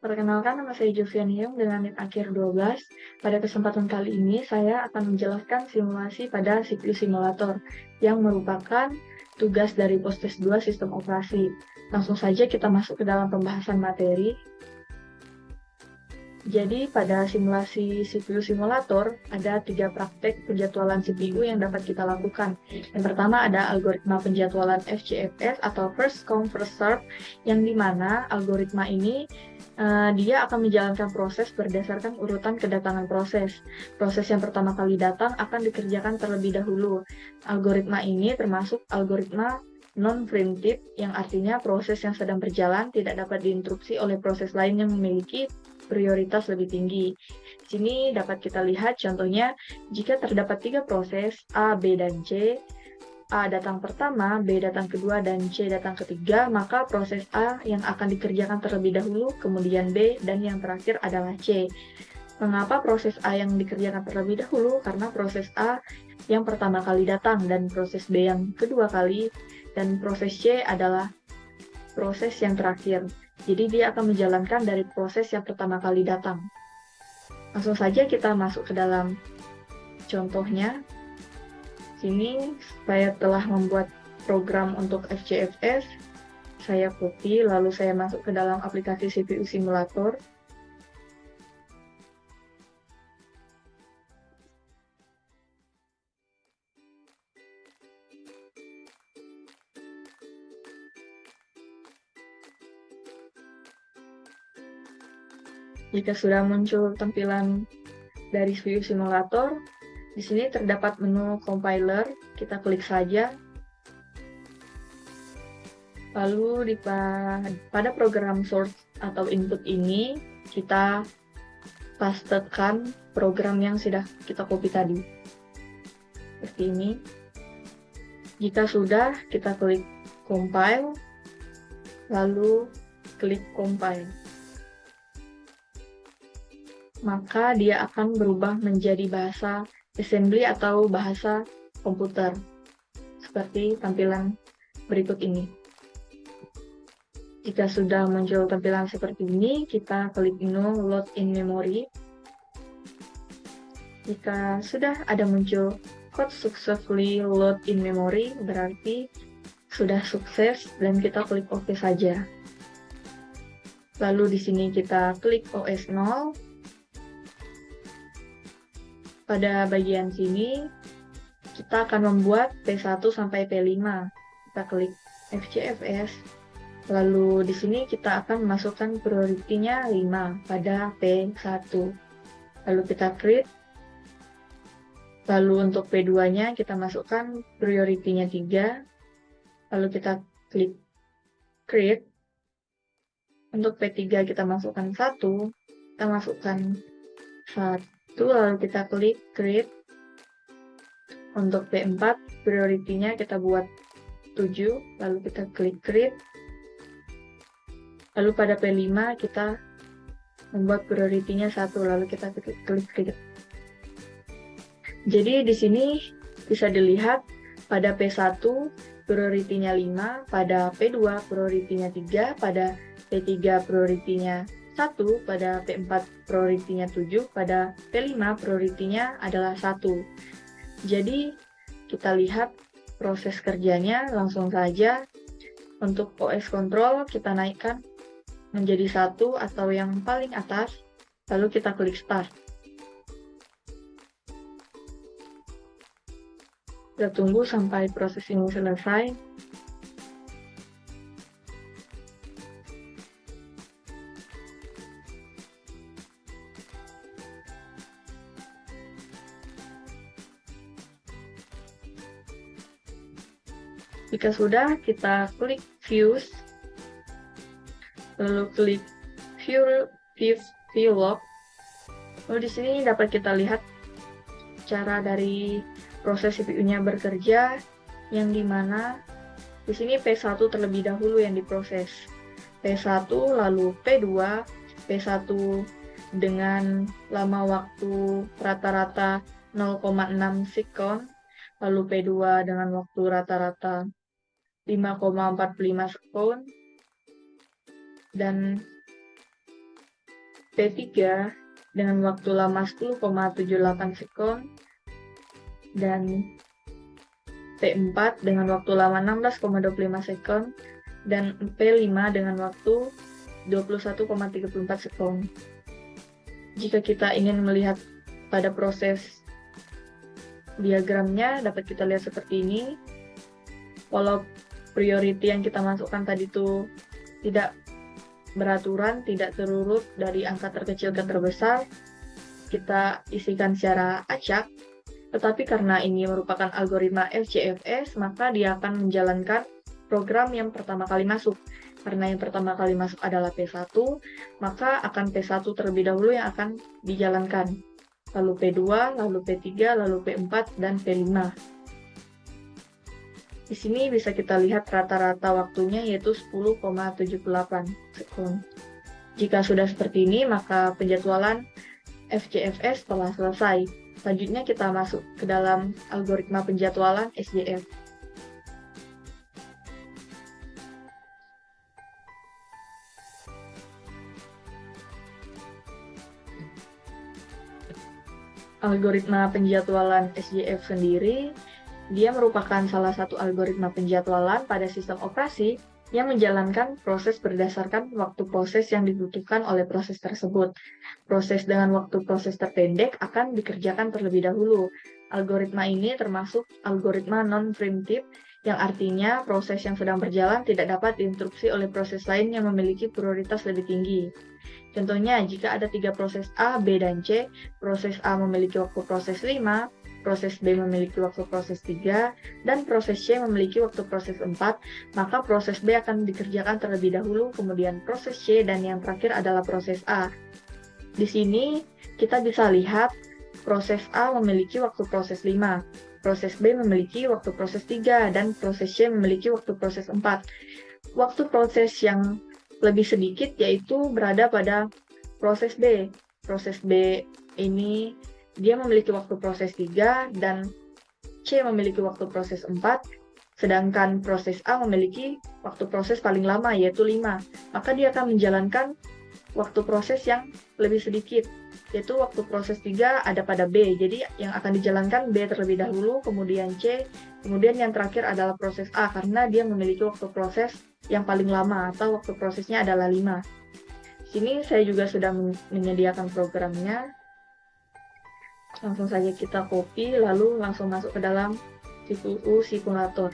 Perkenalkan, nama saya Jovian Hyung dengan NIM akhir 12. Pada kesempatan kali ini, saya akan menjelaskan simulasi pada CPU simulator yang merupakan tugas dari Postes 2 sistem operasi. Langsung saja kita masuk ke dalam pembahasan materi. Jadi, pada simulasi CPU simulator, ada 3 praktek penjadwalan CPU yang dapat kita lakukan. Yang pertama ada algoritma penjadwalan FCFS atau First Come First Serve, yang dimana algoritma ini dia akan menjalankan proses berdasarkan urutan kedatangan proses. Proses yang pertama kali datang akan dikerjakan terlebih dahulu. Algoritma ini termasuk algoritma non-preemptive, yang artinya proses yang sedang berjalan tidak dapat diinterupsi oleh proses lain yang memiliki prioritas lebih tinggi. Di sini dapat kita lihat contohnya, jika terdapat 3 proses A, B, dan C, A datang pertama, B datang kedua, dan C datang ketiga, maka proses A yang akan dikerjakan terlebih dahulu, kemudian B, dan yang terakhir adalah C. Mengapa proses A yang dikerjakan terlebih dahulu? Karena proses A yang pertama kali datang, dan proses B yang kedua kali, dan proses C adalah proses yang terakhir. Jadi dia akan menjalankan dari proses yang pertama kali datang. Langsung saja kita masuk ke dalam contohnya. Sini saya telah membuat program untuk FCFS. Saya copy, lalu saya masuk ke dalam aplikasi CPU simulator. Jika sudah muncul tampilan dari CPU simulator, di sini terdapat menu compiler, kita klik saja. Lalu pada program source atau input ini, kita pastekan program yang sudah kita copy tadi. Seperti ini. Jika sudah, kita klik compile, lalu klik compile. Maka dia akan berubah menjadi bahasa assembly atau bahasa komputer, seperti tampilan berikut ini. Jika sudah muncul tampilan seperti ini, kita klik menu load in memory. Jika sudah ada muncul code successfully load in memory, berarti sudah sukses, dan kita klik OK saja. Lalu di sini kita klik OS 0. Pada bagian sini, kita akan membuat P1 sampai P5. Kita klik FCFS. Lalu di sini kita akan memasukkan priority-nya 5 pada P1. Lalu kita create. Lalu untuk P2-nya kita masukkan priority-nya 3. Lalu kita klik create. Untuk P3 kita masukkan 1. Kita masukkan 1. Lalu kita klik create. Untuk P4 priority-nya kita buat 7, lalu kita klik create. Lalu pada P5 kita membuat priority-nya 1, lalu kita klik create. Jadi di sini bisa dilihat pada P1 priority-nya 5, pada P2 priority-nya 3, pada P3 priority-nya 1, pada P4 priority-nya 7, pada P5 priority-nya adalah 1. Jadi kita lihat proses kerjanya langsung saja. Untuk OS control kita naikkan menjadi 1 atau yang paling atas, lalu kita klik start. Kita tunggu sampai proses ini selesai. Jika sudah, kita klik Views, lalu klik View Log. Lalu di sini dapat kita lihat cara dari proses CPU-nya bekerja, yang dimana di sini P1 terlebih dahulu yang diproses. P1, lalu P2, P1 dengan lama waktu rata-rata 0,6 sekon, lalu P2 dengan waktu rata-rata 5,45 sekon, dan P3 dengan waktu lama 10,78 sekon, dan P4 dengan waktu lama 16,25 sekon, dan P5 dengan waktu 21,34 sekon. Jika kita ingin melihat pada proses diagramnya, dapat kita lihat seperti ini. Walau priority yang kita masukkan tadi itu tidak beraturan, tidak terurut dari angka terkecil ke terbesar, kita isikan secara acak. Tetapi karena ini merupakan algoritma FCFS, maka dia akan menjalankan program yang pertama kali masuk. Karena yang pertama kali masuk adalah P1, maka akan P1 terlebih dahulu yang akan dijalankan. Lalu P2, lalu P3, lalu P4, dan P5. Di sini bisa kita lihat rata-rata waktunya yaitu 10,78 sekon. Jika sudah seperti ini, maka penjadwalan FCFS telah selesai. Selanjutnya kita masuk ke dalam algoritma penjadwalan SJF. Algoritma penjadwalan SJF sendiri, dia merupakan salah satu algoritma penjadwalan pada sistem operasi yang menjalankan proses berdasarkan waktu proses yang dibutuhkan oleh proses tersebut. Proses dengan waktu proses terpendek akan dikerjakan terlebih dahulu. Algoritma ini termasuk algoritma non-preemptive, yang artinya proses yang sedang berjalan tidak dapat diinterupsi oleh proses lain yang memiliki prioritas lebih tinggi. Contohnya, jika ada 3 proses A, B, dan C, proses A memiliki waktu proses 5, proses B memiliki waktu proses 3, dan proses C memiliki waktu proses 4, maka proses B akan dikerjakan terlebih dahulu, kemudian proses C, dan yang terakhir adalah proses A. Di sini, kita bisa lihat proses A memiliki waktu proses 5, proses B memiliki waktu proses 3, dan proses C memiliki waktu proses 4. Waktu proses yang lebih sedikit yaitu berada pada proses B. Proses B ini dia memiliki waktu proses 3 dan C memiliki waktu proses 4, sedangkan proses A memiliki waktu proses paling lama yaitu 5. Maka dia akan menjalankan waktu proses yang lebih sedikit, yaitu waktu proses 3 ada pada B. Jadi yang akan dijalankan B terlebih dahulu, kemudian C, kemudian yang terakhir adalah proses A karena dia memiliki waktu proses yang paling lama atau waktu prosesnya adalah 5. Sini saya juga sudah menyediakan programnya. Langsung saja kita copy lalu langsung masuk ke dalam CPU simulator.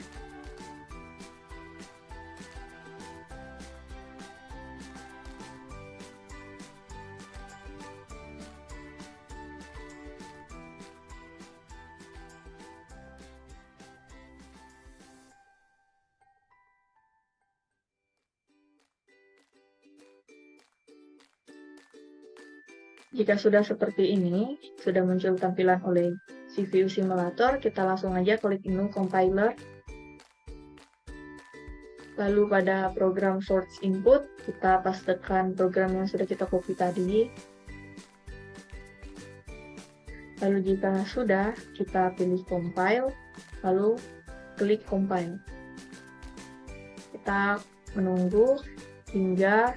Jika sudah seperti ini, sudah muncul tampilan oleh CPU Simulator, kita langsung aja klik menu Compiler. Lalu pada program Source Input, kita pastekan program yang sudah kita copy tadi. Lalu jika sudah, kita pilih Compile, lalu klik Compile. Kita menunggu hingga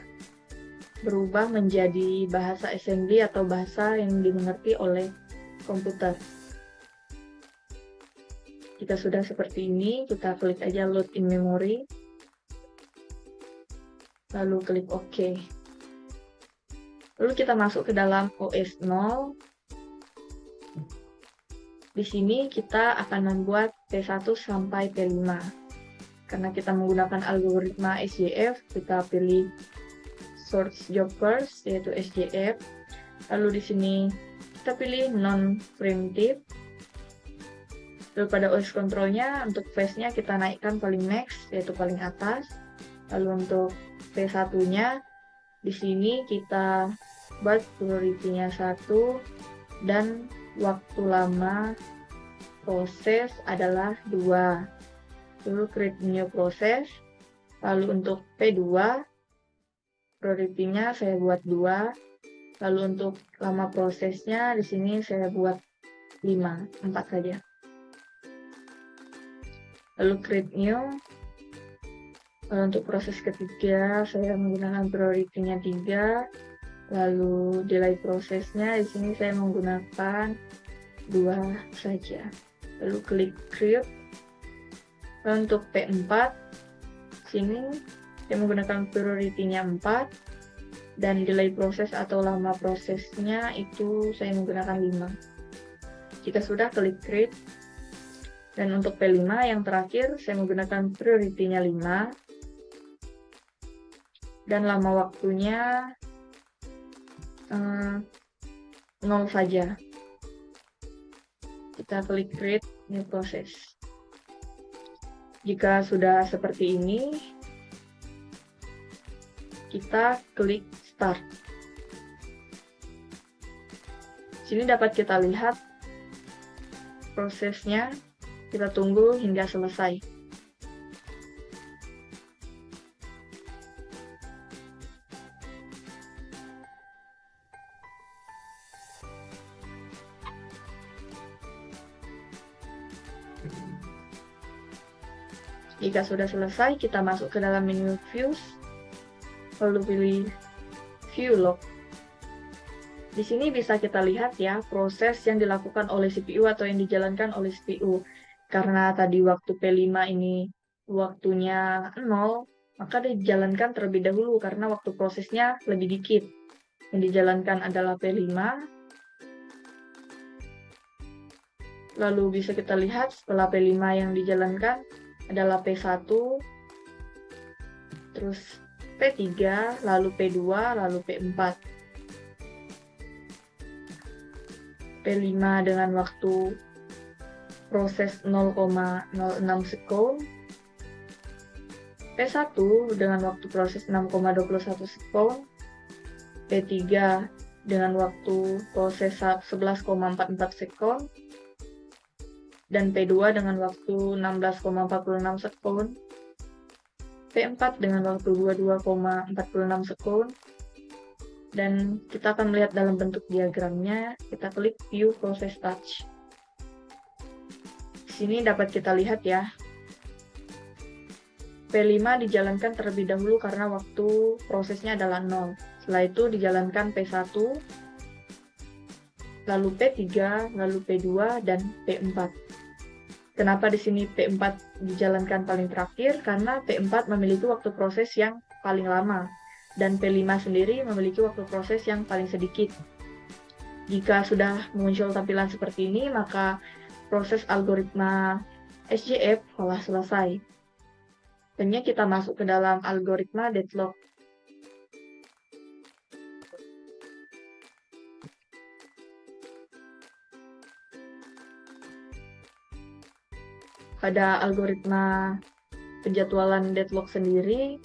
berubah menjadi bahasa assembly atau bahasa yang dimengerti oleh komputer. Jika sudah seperti ini, kita klik aja load in memory, lalu klik OK. Lalu kita masuk ke dalam OS 0. Di sini kita akan membuat P1 sampai P5. Karena kita menggunakan algoritma SJF, kita pilih Source Job First, yaitu SJF. Lalu di sini kita pilih Non-Preemptive. Lalu pada OS control-nya, untuk phase-nya kita naikkan paling max, yaitu paling atas. Lalu untuk P1-nya, di sini kita buat priority-nya 1, dan waktu lama proses adalah 2. Lalu create new process. Lalu untuk P2, priority-nya saya buat 2. Lalu untuk lama prosesnya di sini saya buat 5, 4 saja. Lalu create new. Lalu untuk proses ketiga saya menggunakan priority-nya 3. Lalu delay prosesnya di sini saya menggunakan 2 saja. Lalu klik create. Lalu untuk P4 sini saya menggunakan priority-nya 4 dan delay proses atau lama prosesnya itu saya menggunakan 5. Jika sudah, klik create. Dan untuk P5 yang terakhir saya menggunakan priority-nya 5 dan lama waktunya 0 saja. Kita klik create new process. Jika sudah seperti ini, kita klik start. Sini dapat kita lihat prosesnya. Kita tunggu hingga selesai. Jika sudah selesai, kita masuk ke dalam menu Views, lalu pilih View Log. Di sini bisa kita lihat ya proses yang dilakukan oleh CPU atau yang dijalankan oleh CPU. Karena tadi waktu P5 ini waktunya 0, maka dijalankan terlebih dahulu karena waktu prosesnya lebih dikit. Yang dijalankan adalah P5. Lalu bisa kita lihat setelah P5 yang dijalankan adalah P1, terus P3, lalu P2, lalu P4. P5 dengan waktu proses 0,06 sekund, P1 dengan waktu proses 6,21 sekund, P3 dengan waktu proses 11,44 sekund, dan P2 dengan waktu 16,46 sekund, P4 dengan waktu 22,46 sekund, dan kita akan melihat dalam bentuk diagramnya. Kita klik View Process Touch. Di sini dapat kita lihat ya, P5 dijalankan terlebih dahulu karena waktu prosesnya adalah 0. Setelah itu dijalankan P1, lalu P3, lalu P2, dan P4. Kenapa di sini P4 dijalankan paling terakhir? Karena P4 memiliki waktu proses yang paling lama, dan P5 sendiri memiliki waktu proses yang paling sedikit. Jika sudah muncul tampilan seperti ini, maka proses algoritma SJF telah selesai. Dan kita masuk ke dalam algoritma deadlock. Pada algoritma penjadwalan deadlock sendiri,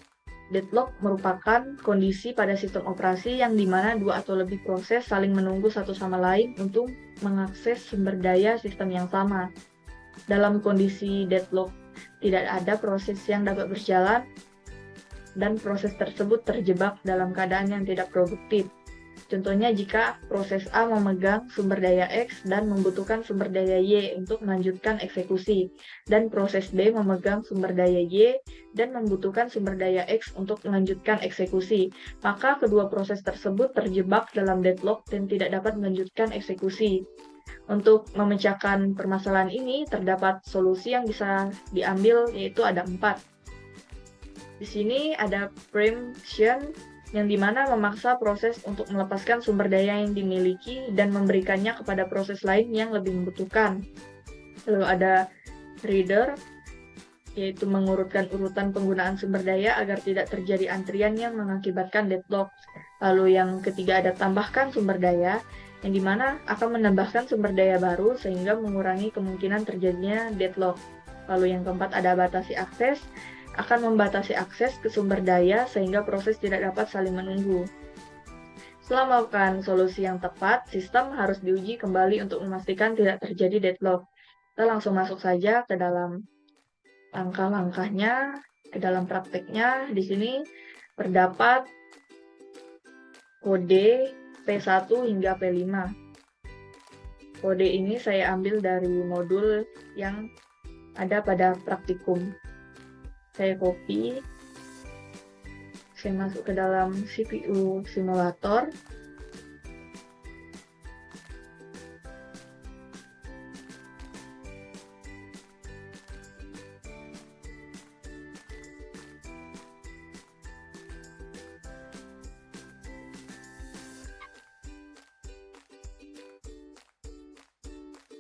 deadlock merupakan kondisi pada sistem operasi yang dimana dua atau lebih proses saling menunggu satu sama lain untuk mengakses sumber daya sistem yang sama. Dalam kondisi deadlock, tidak ada proses yang dapat berjalan dan proses tersebut terjebak dalam keadaan yang tidak produktif. Contohnya jika proses A memegang sumber daya X dan membutuhkan sumber daya Y untuk melanjutkan eksekusi, dan proses B memegang sumber daya Y dan membutuhkan sumber daya X untuk melanjutkan eksekusi, maka kedua proses tersebut terjebak dalam deadlock dan tidak dapat melanjutkan eksekusi. Untuk memecahkan permasalahan ini, terdapat solusi yang bisa diambil, yaitu ada 4. Di sini ada preemption, yang dimana memaksa proses untuk melepaskan sumber daya yang dimiliki dan memberikannya kepada proses lain yang lebih membutuhkan. Lalu ada reader, yaitu mengurutkan urutan penggunaan sumber daya agar tidak terjadi antrian yang mengakibatkan deadlock. Lalu yang ketiga ada tambahkan sumber daya, yang dimana akan menambahkan sumber daya baru sehingga mengurangi kemungkinan terjadinya deadlock. Lalu yang keempat ada batasi akses, akan membatasi akses ke sumber daya sehingga proses tidak dapat saling menunggu. Setelah melakukan solusi yang tepat, sistem harus diuji kembali untuk memastikan tidak terjadi deadlock. Kita langsung masuk saja ke dalam langkah-langkahnya, ke dalam prakteknya. Di sini terdapat kode P1 hingga P5. Kode ini saya ambil dari modul yang ada pada praktikum. Saya copy, saya masuk ke dalam CPU simulator.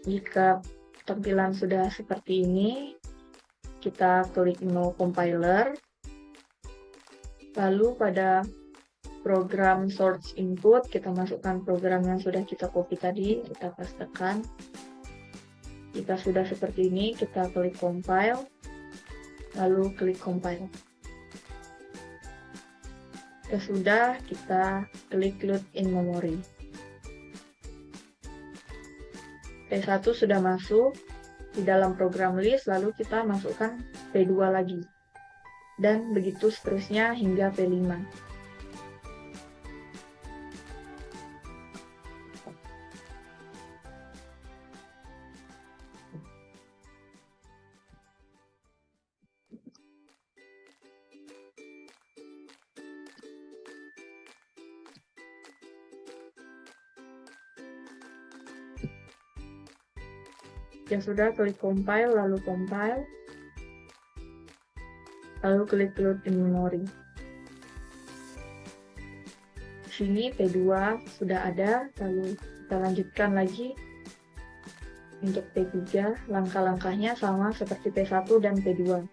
Jika tampilan sudah seperti ini, kita klik No Compiler. Lalu pada program source input, kita masukkan program yang sudah kita copy tadi, kita pastekan. Jika sudah seperti ini, kita klik compile, lalu klik compile. Jika sudah, kita klik load in memory. P1 sudah masuk di dalam program list, lalu kita masukkan P2 lagi. Dan begitu seterusnya hingga P5. Yang sudah, klik compile, lalu compile, lalu klik load in memory. Di sini P2 sudah ada, lalu kita lanjutkan lagi. Untuk P3, langkah-langkahnya sama seperti P1 dan P2.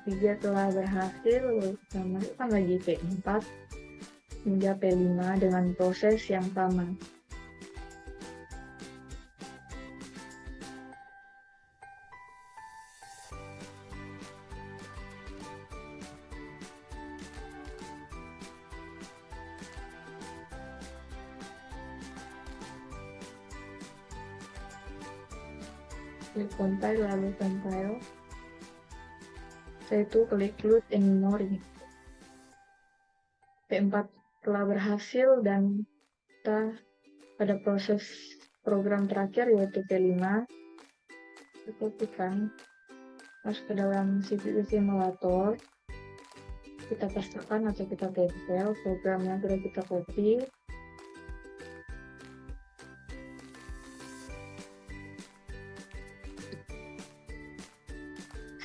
P3 telah berhasil, kita masukkan lagi P4 hingga P5 dengan proses yang sama. Klik compile, lalu compile. Yaitu klik load in memory. P4 telah berhasil dan kita pada proses program terakhir yaitu P5. Kita tekan masuk ke dalam CPU simulator. Kita pastekan atau kita tempel program yang sudah kita copy.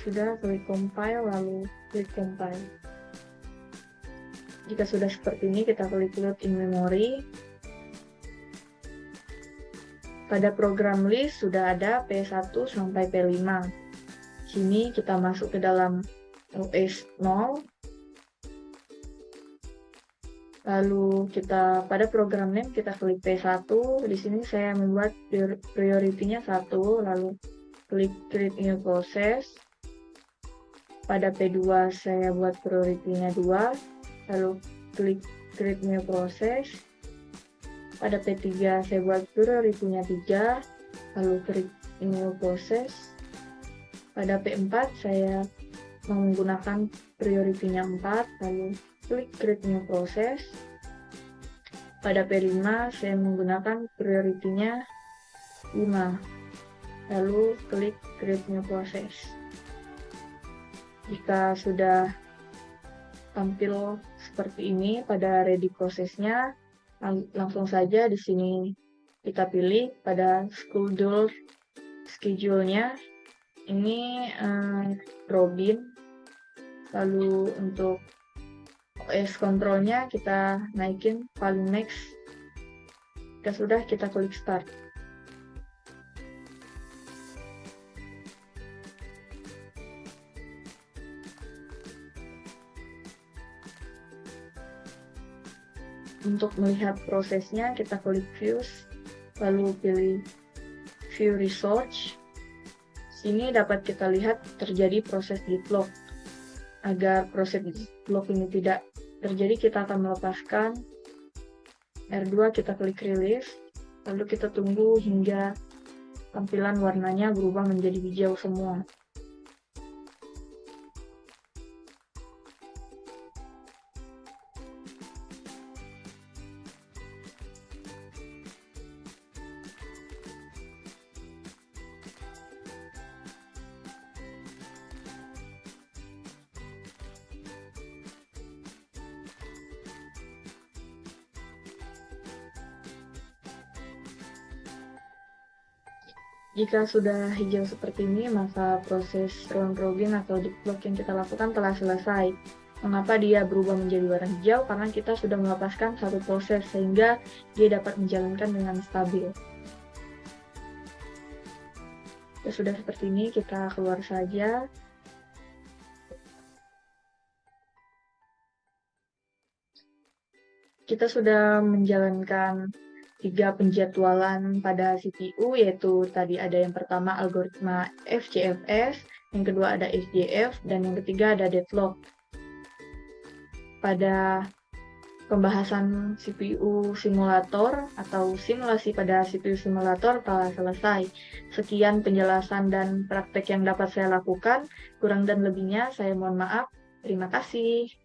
Sudah, klik compile, lalu klik compile. Jika sudah seperti ini, kita klik load in memory. Pada program list sudah ada P1 sampai P5. Sini kita masuk ke dalam OS 0. Lalu kita pada program name kita klik P1. Di sini saya membuat priority-nya 1, lalu klik create new process. Pada P2 saya buat priority-nya 2, lalu klik create new process. Pada P3 saya buat priority-nya 3, lalu klik new process. Pada P4 saya menggunakan priority-nya 4, lalu klik create new process. Pada P5 saya menggunakan priority-nya 5, lalu klik create new process. Jika sudah tampil seperti ini pada ready prosesnya, langsung saja di sini kita pilih pada schedule-nya ini Robin. Lalu untuk OS controlnya kita naikin paling max. Jika sudah, kita klik start. Untuk melihat prosesnya, kita klik Views, lalu pilih View Results. Sini dapat kita lihat terjadi proses deadlock. Agar proses deadlock ini tidak terjadi, kita akan melepaskan R2, kita klik release, lalu kita tunggu hingga tampilan warnanya berubah menjadi hijau semua. Jika sudah hijau seperti ini, maka proses round robin atau deadlock yang kita lakukan telah selesai. Mengapa dia berubah menjadi warna hijau? Karena kita sudah melepaskan satu proses sehingga dia dapat menjalankan dengan stabil. Ya, sudah seperti ini, kita keluar saja. Kita sudah menjalankan 3 penjadwalan pada CPU, yaitu tadi ada yang pertama algoritma FCFS, yang kedua ada SJF, dan yang ketiga ada deadlock. Pada pembahasan CPU simulator atau simulasi pada CPU simulator telah selesai. Sekian penjelasan dan praktek yang dapat saya lakukan. Kurang dan lebihnya saya mohon maaf. Terima kasih.